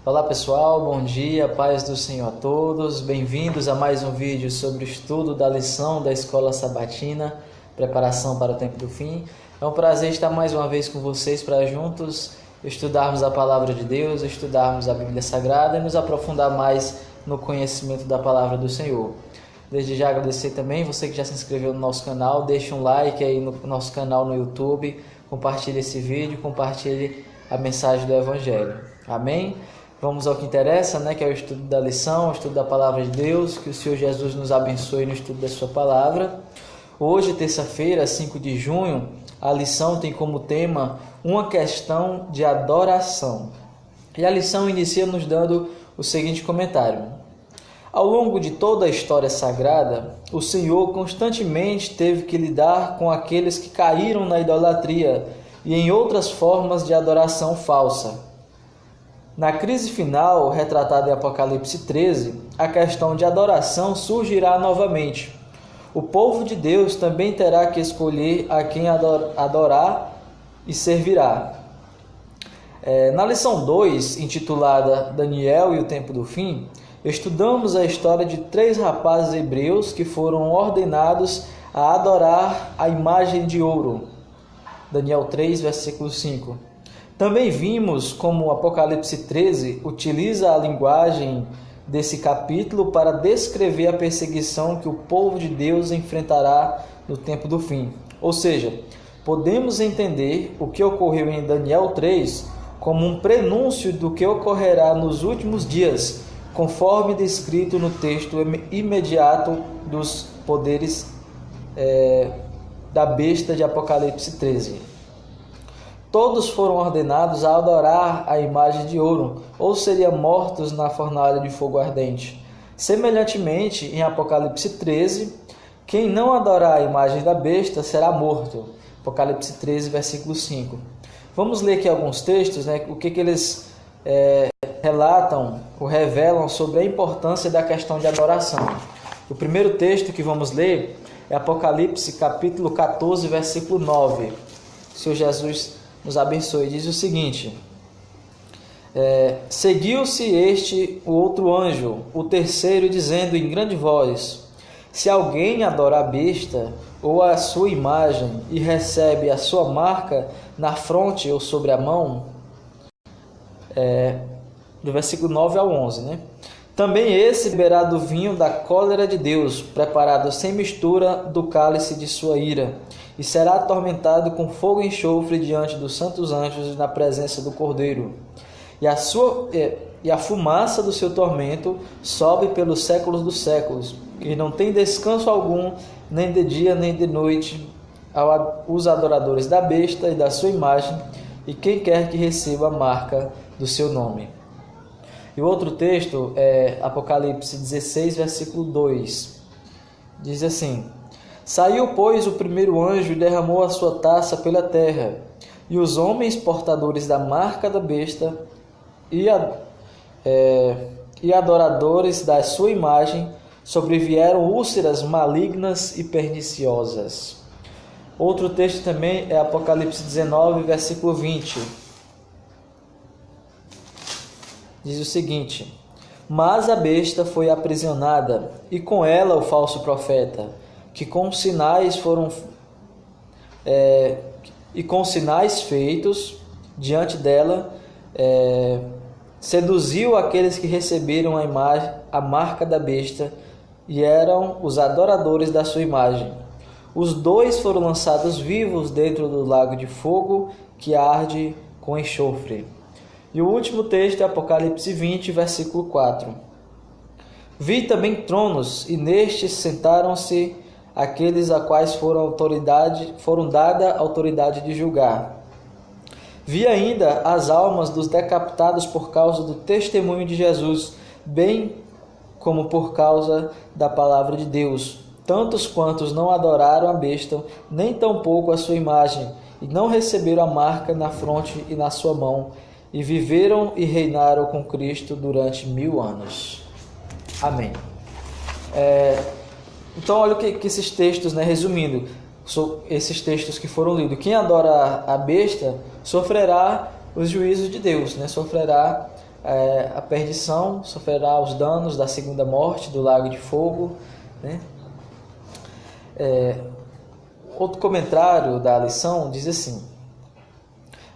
Olá pessoal, bom dia, paz do Senhor a todos, bem-vindos a mais um vídeo sobre o estudo da lição da Escola Sabatina, preparação para o tempo do fim. É um prazer estar mais uma vez com vocês para juntos estudarmos a Palavra de Deus, estudarmos a Bíblia Sagrada e nos aprofundar mais no conhecimento da Palavra do Senhor. Desde já agradecer também você que já se inscreveu no nosso canal, deixe um like aí no nosso canal no YouTube, compartilhe esse vídeo, compartilhe a mensagem do Evangelho. Amém? Vamos ao que interessa, que é o estudo da lição, o estudo da Palavra de Deus. Que o Senhor Jesus nos abençoe no estudo da sua Palavra. Hoje, terça-feira, 5 de junho, a lição tem como tema uma questão de adoração. E a lição inicia nos dando o seguinte comentário. Ao longo de toda a história sagrada, o Senhor constantemente teve que lidar com aqueles que caíram na idolatria e em outras formas de adoração falsa. Na crise final, retratada em Apocalipse 13, a questão de adoração surgirá novamente. O povo de Deus também terá que escolher a quem adorar e servirá. Na lição 2, intitulada Daniel e o Tempo do Fim, estudamos a história de 3 rapazes hebreus que foram ordenados a adorar a imagem de ouro. Daniel 3, versículo 5. Também vimos como o Apocalipse 13 utiliza a linguagem desse capítulo para descrever a perseguição que o povo de Deus enfrentará no tempo do fim. Ou seja, podemos entender o que ocorreu em Daniel 3 como um prenúncio do que ocorrerá nos últimos dias, conforme descrito no texto imediato dos poderes da besta de Apocalipse 13. Todos foram ordenados a adorar a imagem de ouro, ou seriam mortos na fornalha de fogo ardente. Semelhantemente, em Apocalipse 13, quem não adorar a imagem da besta será morto. Apocalipse 13, versículo 5. Vamos ler aqui alguns textos, o que eles relatam ou revelam sobre a importância da questão de adoração. O primeiro texto que vamos ler é Apocalipse capítulo 14, versículo 9. O Senhor Jesus nos abençoe. Diz o seguinte: seguiu-se o outro anjo, o terceiro, dizendo em grande voz: se alguém adora a besta ou a sua imagem e recebe a sua marca na fronte ou sobre a mão, do versículo 9 ao 11, também esse beberá do vinho da cólera de Deus, preparado sem mistura do cálice de sua ira, e será atormentado com fogo e enxofre diante dos santos anjos na presença do Cordeiro. E a fumaça do seu tormento sobe pelos séculos dos séculos, e não tem descanso algum, nem de dia nem de noite, aos adoradores da besta e da sua imagem, e quem quer que receba a marca do seu nome. E o outro texto é Apocalipse 16, versículo 2. Diz assim: saiu, pois, o primeiro anjo e derramou a sua taça pela terra, e os homens portadores da marca da besta e adoradores da sua imagem sobrevieram úlceras malignas e perniciosas. Outro texto também é Apocalipse 19, versículo 20. Diz o seguinte: mas a besta foi aprisionada, e com ela o falso profeta, que com sinais feitos diante dela, seduziu aqueles que receberam a marca da besta e eram os adoradores da sua imagem. Os 2 foram lançados vivos dentro do lago de fogo que arde com enxofre. E o último texto é Apocalipse 20, versículo 4. Vi também tronos, e nestes sentaram-se aqueles a quais foram dada autoridade de julgar. Vi ainda as almas dos decapitados por causa do testemunho de Jesus, bem como por causa da palavra de Deus, tantos quantos não adoraram a besta, nem tampouco a sua imagem, e não receberam a marca na fronte e na sua mão, e viveram e reinaram com Cristo durante 1000 anos. Amém. Então, olha o que esses textos, resumindo, esses textos que foram lidos. Quem adora a besta sofrerá os juízos de Deus, sofrerá a perdição, sofrerá os danos da segunda morte, do lago de fogo, né? Outro comentário da lição diz assim: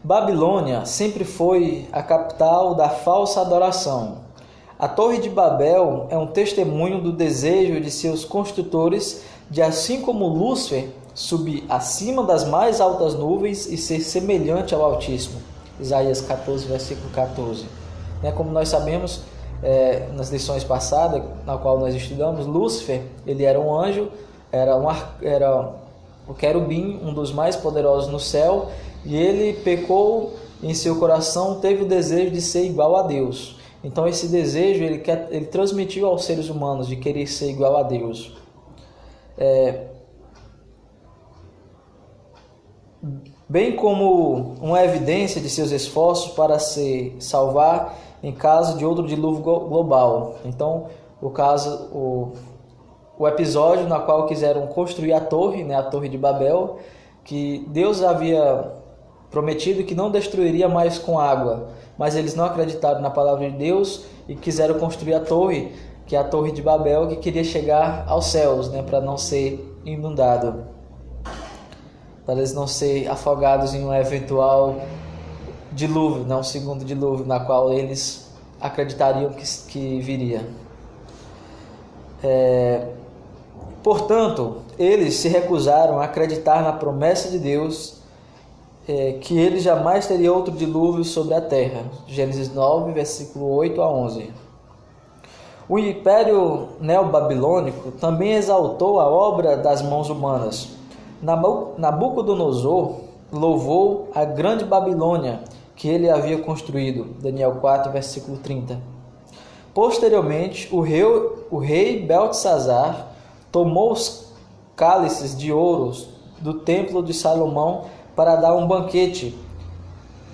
Babilônia sempre foi a capital da falsa adoração. A Torre de Babel é um testemunho do desejo de seus construtores de, assim como Lúcifer, subir acima das mais altas nuvens e ser semelhante ao Altíssimo. Isaías 14, versículo 14. Como nós sabemos, nas lições passadas, na qual nós estudamos, Lúcifer, ele era um anjo, era o querubim, um dos mais poderosos no céu, e ele pecou em seu coração, teve o desejo de ser igual a Deus. Então esse desejo ele transmitiu aos seres humanos de querer ser igual a Deus. Bem como uma evidência de seus esforços para se salvar em caso de outro dilúvio global. Então, o episódio na qual quiseram construir a torre, né, a Torre de Babel, que Deus havia prometido que não destruiria mais com água, mas eles não acreditaram na palavra de Deus e quiseram construir a torre, que é a Torre de Babel, que queria chegar aos céus, né, para não ser inundado, para eles não serem afogados em um eventual dilúvio, um segundo dilúvio, na qual eles acreditariam que viria. Portanto, eles se recusaram a acreditar na promessa de Deus, que ele jamais teria outro dilúvio sobre a terra. Gênesis 9, versículo 8 a 11. O Império Neobabilônico também exaltou a obra das mãos humanas. Nabucodonosor louvou a grande Babilônia que ele havia construído. Daniel 4, versículo 30. Posteriormente, o rei Beltesazar tomou os cálices de ouro do templo de Salomão para dar um banquete,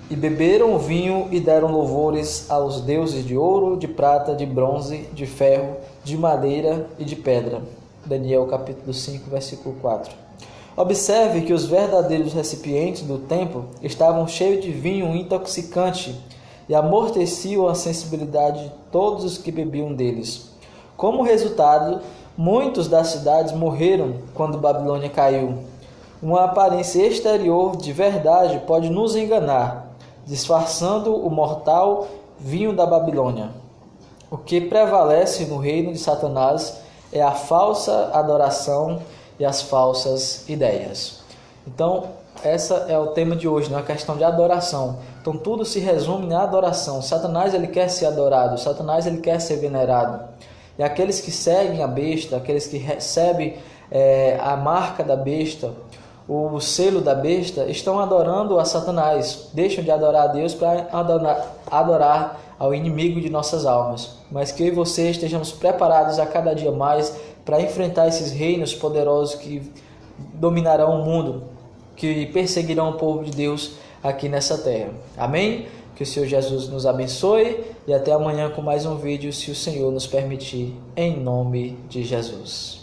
e beberam o vinho e deram louvores aos deuses de ouro, de prata, de bronze, de ferro, de madeira e de pedra. Daniel capítulo 5, versículo 4. Observe que os verdadeiros recipientes do templo estavam cheios de vinho intoxicante e amorteciam a sensibilidade de todos os que bebiam deles. Como resultado, muitos das cidades morreram quando Babilônia caiu. Uma aparência exterior de verdade pode nos enganar, disfarçando o mortal vinho da Babilônia. O que prevalece no reino de Satanás é a falsa adoração e as falsas ideias. Então, essa é o tema de hoje, a questão de adoração. Então, tudo se resume na adoração. Satanás ele quer ser adorado, Satanás ele quer ser venerado. E aqueles que seguem a besta, aqueles que recebem a marca da besta, o selo da besta, estão adorando a Satanás. Deixam de adorar a Deus para adorar ao inimigo de nossas almas. Mas que eu e você estejamos preparados a cada dia mais para enfrentar esses reinos poderosos que dominarão o mundo, que perseguirão o povo de Deus aqui nessa terra. Amém? Que o Senhor Jesus nos abençoe e até amanhã com mais um vídeo, se o Senhor nos permitir, em nome de Jesus.